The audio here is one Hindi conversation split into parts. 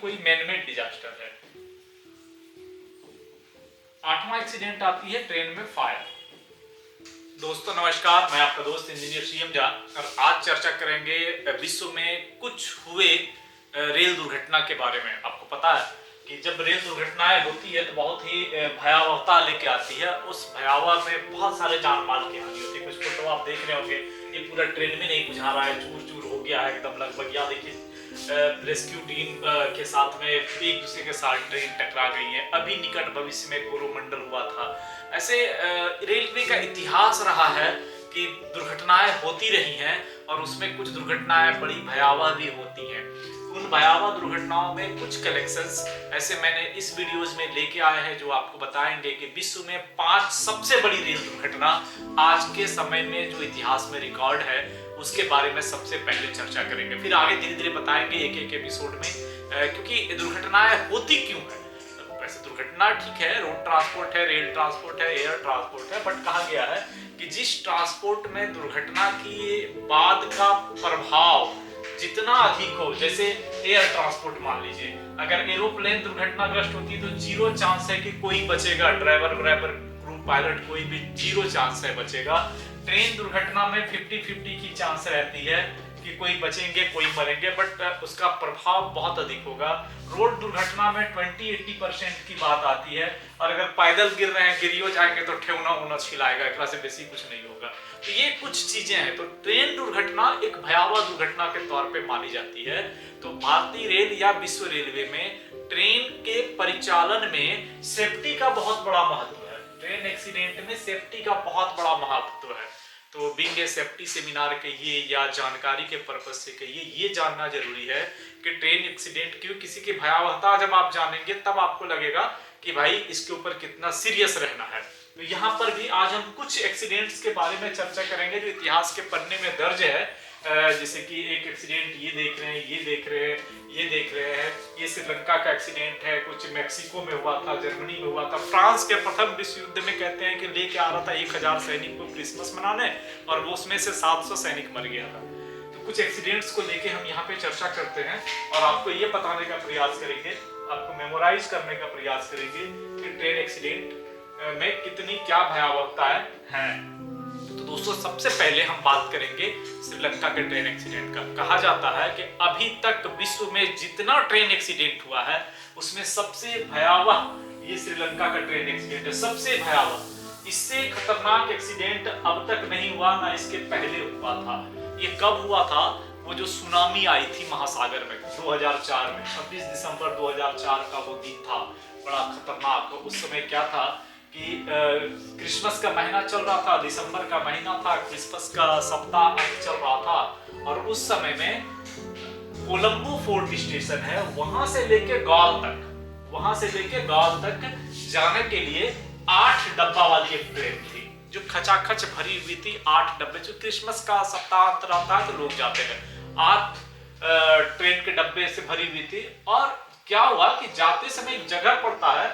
कोई मैनमेड डिजास्टर है। 8वां एक्सीडेंट आती है ट्रेन में फायर। दोस्तों नमस्कार, मैं आपका दोस्त इंजीनियर सीएम झा और आज चर्चा करेंगे विश्व में कुछ हुए रेल दुर्घटना के बारे में। आपको पता है कि जब रेल दुर्घटनाएं होती है तो बहुत ही भयावहता लेके आती है। उस भयावह में बहुत सारे जान माल की हानि होती है। कुछ फोटो आप देख रहे होंगे, ये पूरा ट्रेन में नहीं बुझा रहा है, चूर चूर हो गया है एकदम लगभग। या देखिए रेस्क्यू टीम के साथ में एक दूसरे के साथ ट्रेन टकरा गई है। अभी निकट भविष्य में कोरोमंडल हुआ था। ऐसे रेलवे का इतिहास रहा है कि दुर्घटनाएं होती रही हैं और उसमें कुछ दुर्घटनाएं बड़ी भयावह भी होती हैं। उन भयावह दुर्घटनाओं में कुछ कलेक्शंस ऐसे मैंने इस वीडियोज में लेके आए हैं जो आपको बताएंगे कि विश्व में 5 सबसे बड़ी रेल दुर्घटना आज के समय में जो इतिहास में रिकॉर्ड है उसके बारे में सबसे पहले चर्चा करेंगे। फिर आगे धीरे धीरे बताएंगे एक एक एपिसोड में, क्योंकि दुर्घटनाएं होती क्यों है। वैसे दुर्घटना ठीक है, रोड ट्रांसपोर्ट है, रेल ट्रांसपोर्ट है, एयर ट्रांसपोर्ट है, बट कहा गया है कि जिस ट्रांसपोर्ट में दुर्घटना की बाद का प्रभाव जितना अधिक हो, जैसे एयर ट्रांसपोर्ट मान लीजिए, अगर एरोप्लेन दुर्घटनाग्रस्त होती है तो 0 चांस है कि कोई बचेगा, ड्राइवर क्रू पायलट कोई भी 0 चांस है बचेगा। ट्रेन दुर्घटना में 50-50 की चांस रहती है कि कोई बचेंगे कोई मरेंगे, बट उसका प्रभाव बहुत अधिक होगा। रोड दुर्घटना में 20-80% की बात आती है और अगर पैदल गिर रहे हैं, गिरियो जाएंगे तो ठेवना होना छिलाएगा, एक से बेसी कुछ नहीं होगा। तो ये कुछ चीजें हैं। तो ट्रेन दुर्घटना एक भयावह दुर्घटना के तौर पे मानी जाती है। तो भारतीय रेल या विश्व रेलवे में ट्रेन के परिचालन में सेफ्टी का बहुत बड़ा महत्व है। ट्रेन एक्सीडेंट में सेफ्टी का बहुत बड़ा महत्व है। तो बीइंग ए सेफ्टी सेमिनार कहिए या जानकारी के पर्पज से कहिए, ये जानना जरूरी है कि ट्रेन एक्सीडेंट क्यों, किसी की भयावहता जब आप जानेंगे तब आपको लगेगा कि भाई इसके ऊपर कितना सीरियस रहना है। तो यहाँ पर भी आज हम कुछ एक्सीडेंट्स के बारे में चर्चा करेंगे जो इतिहास के पन्ने में दर्ज है। जैसे कि एक एक्सीडेंट ये देख रहे हैं, ये देख रहे हैं, ये देख रहे हैं, ये श्रीलंका का एक्सीडेंट है, कुछ मैक्सिको में हुआ था, जर्मनी में हुआ था। फ्रांस के प्रथम विश्व युद्ध में कहते हैं कि लेके आ रहा था 1000 सैनिक को क्रिसमस मनाने और वो उसमें से 700 सैनिक मर गया था। तो कुछ एक्सीडेंट्स को लेके हम यहाँ पे चर्चा करते हैं और आपको ये बताने का प्रयास करेंगे, आपको मेमोराइज करने का प्रयास करेंगे कि ट्रेन एक्सीडेंट में कितनी क्या भयावहताएं हैं। तो दोस्तों सबसे पहले हम बात करेंगे श्रीलंका के ट्रेन एक्सीडेंट का। कहा जाता है कि अभी तक विश्व में जितना ट्रेन एक्सीडेंट हुआ है उसमें सबसे भयावह ये श्रीलंका का ट्रेन एक्सीडेंट है, सबसे भयावह। इससे खतरनाक एक्सीडेंट अब तक नहीं हुआ, ना इसके पहले हुआ था। ये कब हुआ था? वो जो सुनामी आई थी महासागर में 2004 में, 26 दिसंबर 2004 का वो दिन था, बड़ा खतरनाक। उस समय क्या था कि क्रिसमस का महीना चल रहा था, दिसंबर का महीना था, क्रिसमस का सप्ताह चल रहा था और उस समय में कोलंबो फोर्ट स्टेशन है, वहां से लेके गाल तक जाने के लिए 8 डब्बा वाली एक ट्रेन थी जो खचाखच भरी हुई थी। 8 डब्बे, जो क्रिसमस का सप्ताह रहता है तो लोग जाते हैं, 8 ट्रेन के डब्बे से भरी हुई थी। और क्या हुआ कि जाते समय एक जगह पड़ता है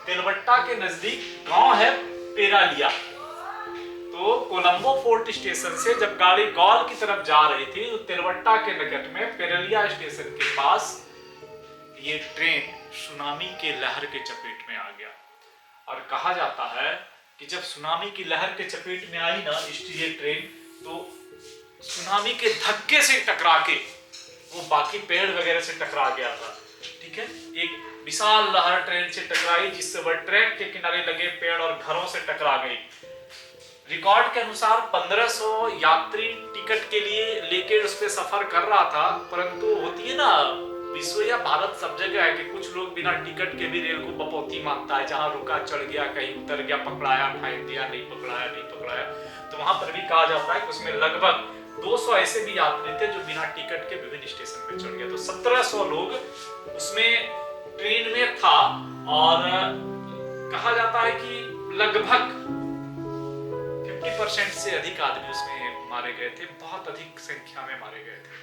तेलवट्टा के नजदीक गांव है पेरालिया। तो कोलंबो फोर्ट स्टेशन से जब गाड़ी गॉल की तरफ जा रही थी तो तेलवट्टा के निकट में पेरालिया स्टेशन के पास ये ट्रेन सुनामी के लहर के चपेट में आ गया। और कहा जाता है कि जब सुनामी की लहर के चपेट में आई ना ये ट्रेन, तो सुनामी के धक्के से टकरा के वो बाकी पेड़ वगैरह से टकरा गया था। ठीक है, एक विशाल लहर ट्रेन से टकराई जिससे वह ट्रैक के किनारे लगे पेड़ और घरों से टकरा गई। रिकॉर्ड के अनुसार 1500 यात्री टिकट के लिए लेके उस पे सफर कर रहा था, परंतु होती है ना विश्व या भारत सब जगह है कि कुछ लोग बिना टिकट के भी रेल को बपौती मानता है। जहां रुका चढ़ गया, कहीं उतर गया, पकड़ाया फेंक दिया, नहीं पकड़ाया। तो वहां पर भी कहा जाता है कि उसमें लगभग 200 ऐसे भी यात्री थे जो बिना टिकट के विभिन्न स्टेशन पे चढ़ गए। तो 1700 लोग उसमें ट्रेन में था और कहा जाता है कि लगभग 50% से अधिक आदमी उसमें मारे गए थे, बहुत अधिक संख्या में मारे गए थे।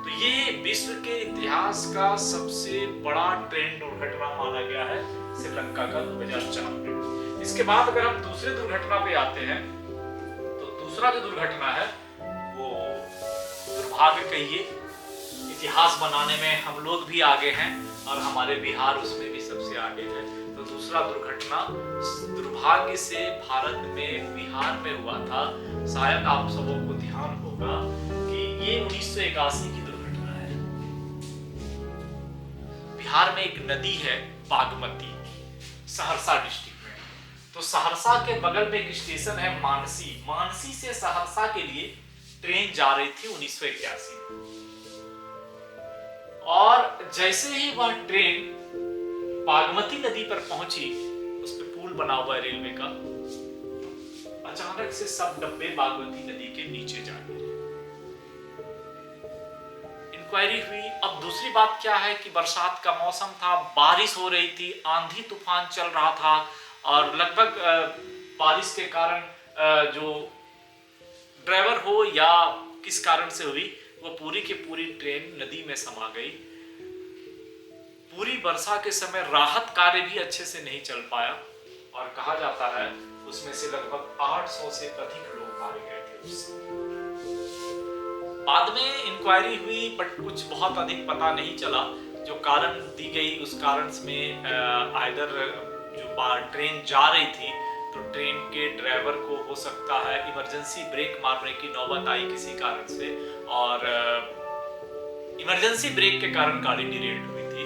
तो ये विश्व के इतिहास का सबसे बड़ा ट्रेन दुर्घटना माना गया है श्रीलंका का 2004 में। इसके बाद अगर हम दूसरे दुर्घटना पे आते हैं तो दूसरा जो दुर्घटना है वो दुर्भाग्य कहिए इतिहास बनाने में हम लोग भी आगे हैं और हमारे बिहार उसमें भी सबसे आगे है। तो दूसरा दुर्घटना दुर्भाग्य से भारत में बिहार में हुआ था। शायद आप सबों को ध्यान होगा कि ये 1981 की दुर्घटना है। बिहार में एक नदी है बागमती, सहरसा डिस्ट्रिक्ट में। तो सहरसा के बगल में एक स्टेशन है मानसी। मानसी से सहरसा के लिए ट्रेन जा रही थी 1981 में। और जैसे ही वह ट्रेन बागमती नदी पर पहुंची, उस पर पुल बना हुआ है रेलवे का, अचानक से सब डब्बे बागमती नदी के नीचे जा गिरे। इंक्वायरी हुई। अब दूसरी बात क्या है कि बरसात का मौसम था, बारिश हो रही थी, आंधी तूफान चल रहा था और लगभग बारिश के कारण जो ड्राइवर हो या किस कारण से हुई, वो पूरी की पूरी ट्रेन नदी में समा गई। पूरी वर्षा के समय राहत कार्य भी अच्छे से नहीं चल पाया और कहा जाता है उसमें से लगभग 800 से अधिक लोग मारे गए थे उस समय। बाद में इंक्वायरी हुई बट कुछ बहुत अधिक पता नहीं चला। जो कारण दी गई उस कारण में आइदर जो ट्रेन जा रही थी तो ट्रेन के ड्राइवर को हो सकता है इमरजेंसी ब्रेक मारने की नौबत आई किसी कारण से और इमरजेंसी ब्रेक के कारण गाड़ी डिरेल्ड हुई थी,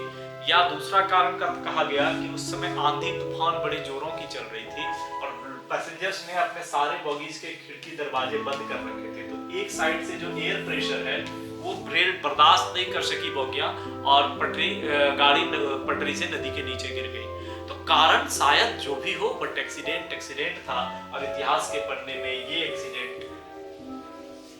या दूसरा कारण का कहा गया कि उस समय आंधी तूफान बड़े जोरों की चल रही थी और पैसेंजर्स ने अपने सारे बॉगीज के खिड़की दरवाजे बंद कर रखे थे। तो एक साइड से जो एयर प्रेशर है वो रेल बर्दाश्त नहीं कर सकी बोगियां और गाड़ी पटरी से नदी के नीचे गिर गई। तो कारण शायद जो भी हो बट एक्सीडेंट था और इतिहास के पन्ने में ये एक्सीडेंट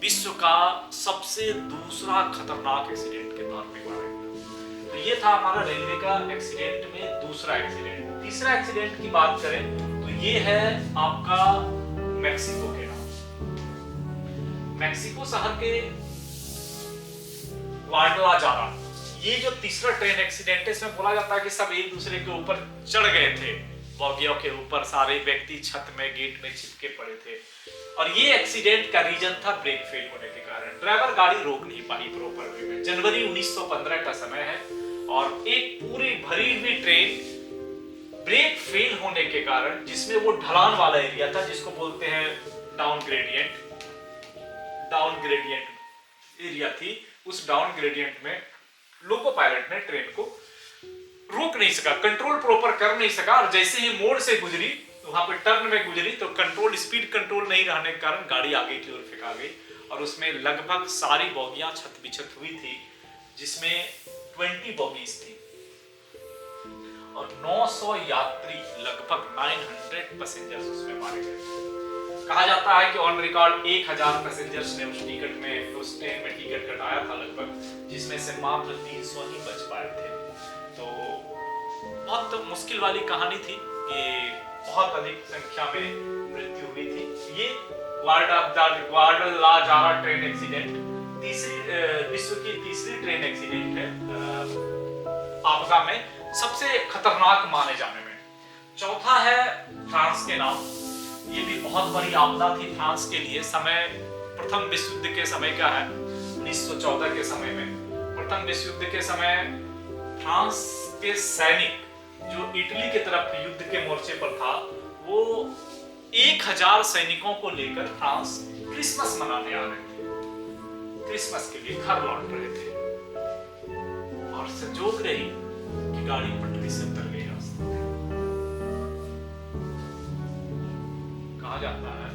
विश्व का सबसे दूसरा खतरनाक एक्सीडेंट के तौर पे माना गया। तो ये था हमारा रेलवे का एक्सीडेंट में दूसरा एक्सीडेंट। तीसरा एक्सीडेंट की बात करें तो ये है आपका मैक्सिको के नाम। मैक्सिको शहर के ग्वाडलाजारा, ये जो तीसरा ट्रेन एक्सीडेंट है इसमें बोला जाता है कि सब एक दूसरे के ऊपर चढ़ गए थे, बॉगियों के ऊपर सारे व्यक्ति छत में गेट में चिपके पड़े थे और ये एक्सीडेंट का रीजन था ब्रेक फेल होने के कारण। ड्राइवर गाड़ी रोक नहीं पाई प्रॉपर वे में। जनवरी 1915 का समय है और एक पूरी भरी हुई ट्रेन ब्रेक फेल होने के कारण, जिसमें वो ढलान वाला एरिया था जिसको बोलते हैं डाउन ग्रेडियंट एरिया थी, उस डाउन ग्रेडियंट में लोको पायलट ने ट्रेन को रोक नहीं सका, कंट्रोल प्रॉपर कर नहीं सका और जैसे ही मोड़ से गुजरी वहां पे टर्न में गुजरी तो स्पीड कंट्रोल नहीं रहने के कारण गाड़ी आगे की ओर फेंका गई और उसमें लगभग सारी बोगियां छत बिछत हुई थी, जिसमें 20 बोगीज थी और 900 यात्री, लगभग 900 पैसेंजर्स उसमें मारे गए। कहा जाता है कि ऑन रिकॉर्ड 1000 पैसेंजर्स ने उस ट्रेन में टिकट कटाया था लगभग, जिसमें से मात्र 300 ही बच पाए थे। तो बहुत मुश्किल वाली कहानी थी कि बहुत अधिक संख्या में मृत्यु हुई थी। ये ग्वाडलाजारा ट्रेन एक्सीडेंट विश्व की तीसरी ट्रेन एक्सीडेंट है आपदा में सबसे खतरनाक माने जाने में। चौथा है फ्रांस के नाम। ये भी बहुत बड़ी आपदा थी फ्रांस के लिए। समय प्रथम विश्व युद्ध के समय का है, 1914 के समय में। प्रथम विश्व युद्ध के समय फ्रांस के सैनिक जो इटली की तरफ युद्ध के मोर्चे पर था, वो 1000 सैनिकों को लेकर फ्रांस क्रिसमस मनाने आ रहे थे। क्रिसमस के लिए घर लौट रहे थे और संजोग रही कि गाड़ी पटरी से उतर गई रास्ते में। कहा जाता है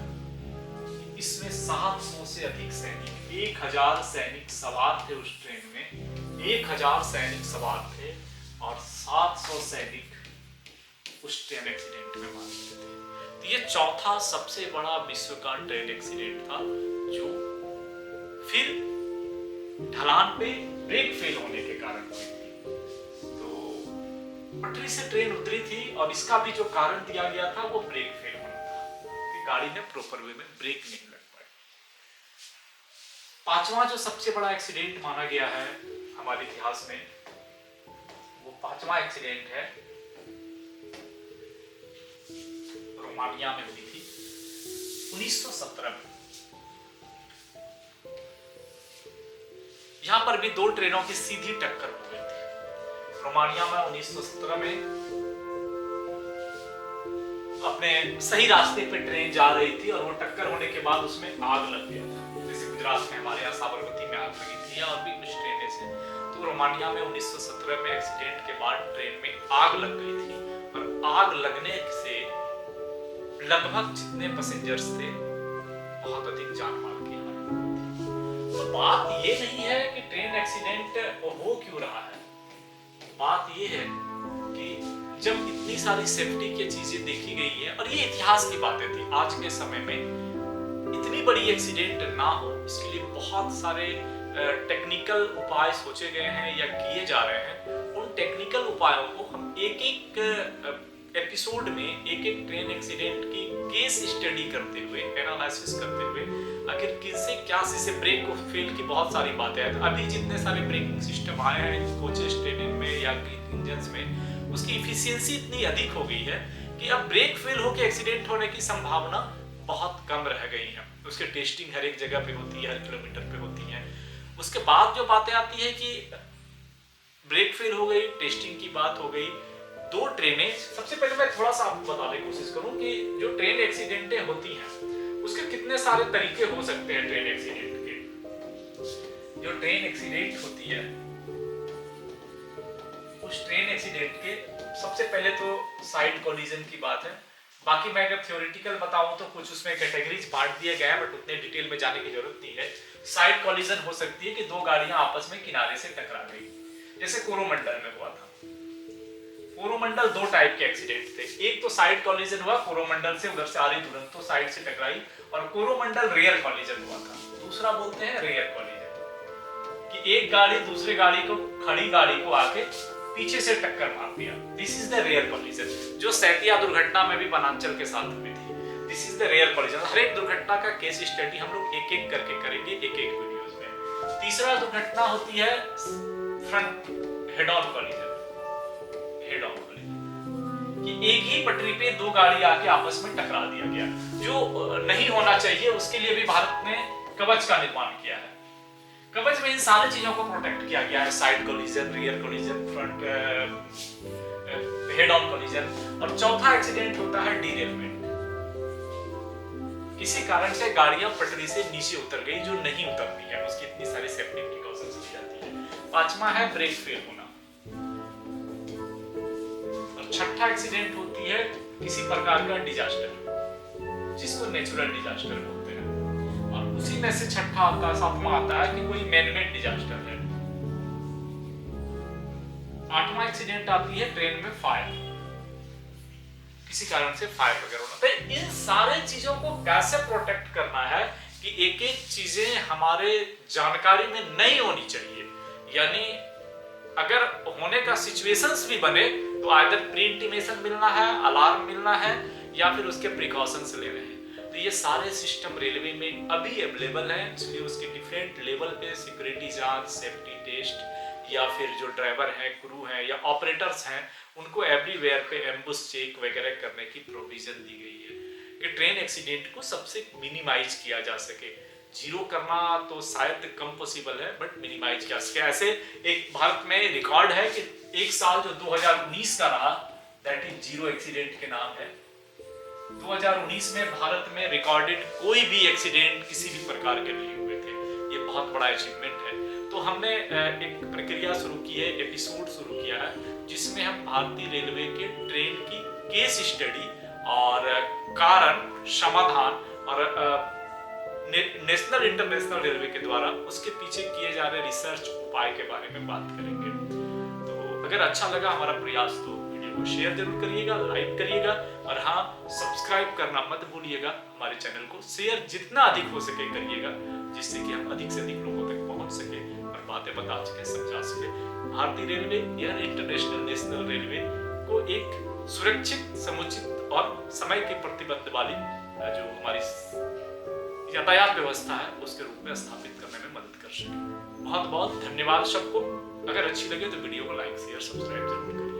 कि इसमें 700 से अधिक सैनिक, 1000 सैनिक सवार थे उस ट्रेन में, 1000 सैनिक सवार थे और 700 सैनिक उस ट्रेन एक्सीडेंट में मारे गए थे। तो ये चौथा सबसे बड़ा विश्व का ट्रेन एक्सीडेंट था जो फिर ढलान पे ब्रेक फेल होने के कारण हुई थी। तो पटरी से ट्रेन उतरी थी और इसका भी जो कारण दिया गया था वो ब्रेक फेल होना था कि गाड़ी ने प्रॉपर वे में ब्रेक नहीं लग पाई। पांचवा जो सबसे बड़ा एक्सीडेंट माना गया है हमारे इतिहास में, वो पांचवा एक्सीडेंट है रोमानिया में हुई थी 1917 में। यहाँ पर भी दो ट्रेनों की सीधी टक्कर हो गई थी। रोमानिया में 1917 में अपने सही रास्ते पे ट्रेन जा रही थी और वो टक्कर होने के बाद उसमें आग लग गया था। जैसे गुजरात में हमारे यहाँ साबरमती में आग लगी थी या और भी कुछ ट्रेनें से, तो रोमानिया में 1917 में एक्सीडेंट के बाद ट्रेन में आग लग गई थी और आग लगने से लगभग जितने पैसेंजर्स थे बहुत अधिक जान माल की हालत। तो बात ये नहीं है कि ट्रेन एक्सीडेंट हो क्यों रहा है, बात ये है कि जब इतनी सारी सेफ्टी की चीजें देखी गई है, और ये इतिहास की बातें थी, आज के समय में इतनी बड़ी एक्सीडेंट ना हो इसके लिए बहुत सारे टेक्निकल उपाय सोचे गए हैं या किए जा रहे हैं। उन टेक्निकल उपायों को हम एक एक एपिसोड में एक एक ट्रेन एक्सीडेंट की केस स्टडी करते हुए, एनालिसिस करते हुए, आखिर किनसे क्या से ब्रेक को फेल की बहुत सारी बातें हैं। अभी जितने सारे ब्रेकिंग सिस्टम आए हैं कोचेस ट्रेन में या इंजन में, उसकी इफिशियंसी इतनी अधिक हो गई है कि अब ब्रेक फेल होकर एक्सीडेंट होने की संभावना बहुत कम रह गई है। उसकी टेस्टिंग हर एक जगह पे होती है, हर किलोमीटर पे होती है। उसके बाद जो बातें आती है कि ब्रेक फेल हो गई, टेस्टिंग की बात हो गई, दो ट्रेनें। सबसे पहले मैं थोड़ा सा आपको बताने की कोशिश करूं कि जो ट्रेन एक्सीडेंटें होती हैं उसके कितने सारे तरीके हो सकते हैं। ट्रेन एक्सीडेंट के जो ट्रेन एक्सीडेंट होती है, उस ट्रेन एक्सीडेंट के सबसे पहले तो साइड कोलिजन की बात है। बाकी मैं अगर थ्योरेटिकल बताऊं तो कुछ उसमें कैटेगरीज बांट दिया गया है, बट उतने डिटेल में जाने की जरूरत नहीं है। साइड कोलिजन हो सकती है कि दो गाड़ियां आपस में किनारे से टकरा गई, जैसे कोरोमंडल में हुआ था। कोरोमंडल दो टाइप के एक्सीडेंट थे, एक तो साइड कोलिजन हुआ, कोरोमंडल से उधर से आ रही दुरंतो साइड से टकराई, और कोरोमंडल रेयर कोलिजन हुआ था। दूसरा बोलते हैं रेयर कोलिजन, कि एक गाड़ी दूसरे गाड़ी को, खड़ी गाड़ी को आके पीछे से टक्कर मार दिया। This is the rare collision, जो सैतिया दुर्घटना में भी वनांचल के साथ हुई थी। This is the rare collision. हर एक दुर्घटना का केस स्टडी हम लोग एक एक करके करेंगे, एक एक वीडियोस में। तीसरा दुर्घटना होती है front head on collision, head on collision, कि एक ही पटरी पे दो गाड़ी आके आपस में टकरा दिया गया, जो नहीं होना चाहिए। उसके लिए भी भारत ने कवच का निर्माण किया है। कवच में इन सारी चीजों को प्रोटेक्ट किया गया है, side collision, rear collision, front head on collision. और चौथा एक्सीडेंट होता है डीरेलमेंट, किसी कारण से गाड़ियां पटरी से नीचे उतर गई जो नहीं उतरनी है, उसकी इतनी सारी सेफ्टी प्रिकॉशंस ली जाती है। पांचवा है ब्रेक फेल होना, और छठा एक्सीडेंट होती है किसी प्रकार का डिजास्टर, जिसको नेचुरल डिजास्टर बोलते हैं। और उसी में से छठा का सातवां आता है कि कोई मैनमेड डिजास्टर है। आठवां एक्सीडेंट आती है ट्रेन में फायर, किसी कारण से फायर वगैरह होना। तो इन सारे चीजों को कैसे प्रोटेक्ट करना है कि एक एक चीजें हमारे जानकारी में नहीं होनी चाहिए, यानी अगर होने का सिचुएशंस भी बने तो आइदर प्री इंटीमेशन मिलना है, अलार्म मिलना है, या फिर उसके प्रिकॉशंस लेने हैं। तो ये सारे सिस्टम रेलवे में अभी अवेलेबल हैं, इसलिए उसके डिफरेंट लेवल पे सिक्योरिटी जांच, सेफ्टी टेस्ट, या फिर जो ड्राइवर हैं, क्रू हैं या ऑपरेटर्स हैं, उनको एवरीवेयर पे एम्बुश चेक वगैरह करने की प्रोविजन दी गई है कि ट्रेन एक्सीडेंट को सबसे मिनिमाइज किया जा सके। जीरो करना तो शायद कम पॉसिबल है, बट मिनिमाइज किया सके। ऐसे एक भारत में रिकॉर्ड है कि एक साल जो 2019 का रहा, दैट इज जीरो एक्सीडेंट के नाम है। 2019 में भारत में रिकॉर्डेड कोई भी एक्सीडेंट किसी भी प्रकार के नहीं हुए थे। ये बहुत बड़ा अचीवमेंट है। तो हमने एक प्रक्रिया शुरू की है, एपिसोड शुरू किया है, जिसमें हम भारतीय रेलवे के ट्रेन की केस स्टडी और कारण, समाधान और नेशनल इंटरनेशनल रेलवे के द्वारा उसके पीछे किए जा रहे रिसर्च उपाय के बारे में बात करेंगे। तो अगर अच्छा लगा हमारा प्रयास तो वीडियो को शेयर जरूर करिएगा, लाइक करिएगा, और हाँ, सब्सक्राइब करना मत भूलिएगा। हमारे चैनल को शेयर जितना अधिक हो सके करिएगा, जिससे कि हम अधिक से अधिक लोगों तक पहुंच सके और बातें बता सके, समझा सके। भारतीय रेलवे या इंटरनेशनल नेशनल रेलवे को एक सुरक्षित, समुचित और समय के प्रतिबद्ध वाली जो हमारी यातायात व्यवस्था है उसके रूप में स्थापित करने में मदद कर सके। बहुत बहुत धन्यवाद सबको। अगर अच्छी लगे तो वीडियो को लाइक, शेयर, सब्सक्राइब जरूर करें।